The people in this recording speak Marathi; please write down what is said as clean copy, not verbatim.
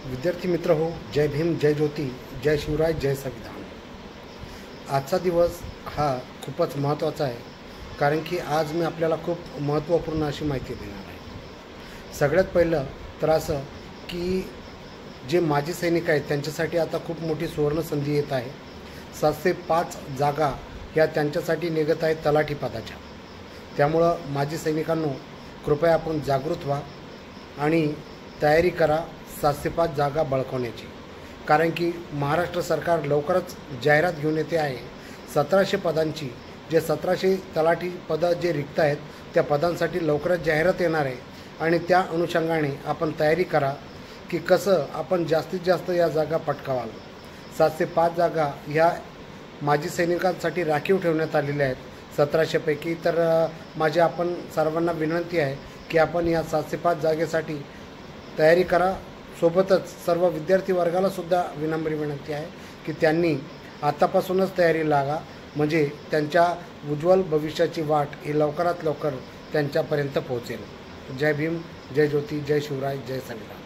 विद्यार्थी मित्र हो, जय भीम, जय ज्योती, जय शिवराय, जय संविधान। आजचा दिवस हा खूपच महत्त्वाचा आहे, कारण की आज मी आपल्याला खूप महत्त्वपूर्ण अशी माहिती देणार आहे। सगळ्यात पहिलं तर असं की जे माजी सैनिक आहेत त्यांच्यासाठी आता खूप मोठी सुवर्ण संधी येत आहे। 705 जागा ह्या त्यांच्यासाठी निघत आहेत तलाठी पदाच्या। त्यामुळं माजी सैनिकांनो, कृपया आपण जागृत व्हा आणि तयारी करा 705 जागा बळकावण्याची, कारण की महाराष्ट्र सरकार लवकरच जाहिरात घेऊन येते आहे 1700 पदांची। जे 1700 तलाठी पदं जे रिक्त आहेत त्या पदांसाठी लवकरच जाहिरात येणार आहे आणि त्या अनुषंगाने आपण तयारी करा की कसं आपण जास्तीत जास्त या जागा पटकावाल। 705 जागा ह्या माजी सैनिकांसाठी राखीव ठेवण्यात आलेल्या आहेत 1700 पैकी। तर माझी आपण सर्वांना विनंती आहे की आपण या 705 जागेसाठी तयारी करा। सोबतच सर्व विद्यार्थी वर्गाला सुद्धा विनम्र विनंती आहे की त्यांनी आतापासूनच तयारी लागा, म्हणजे त्यांच्या उज्ज्वल भविष्याची वाट ही लवकरात लवकर त्यांच्यापर्यंत पोहोचेल। जय भीम, जय ज्योती, जय शिवराय, जय संविधान।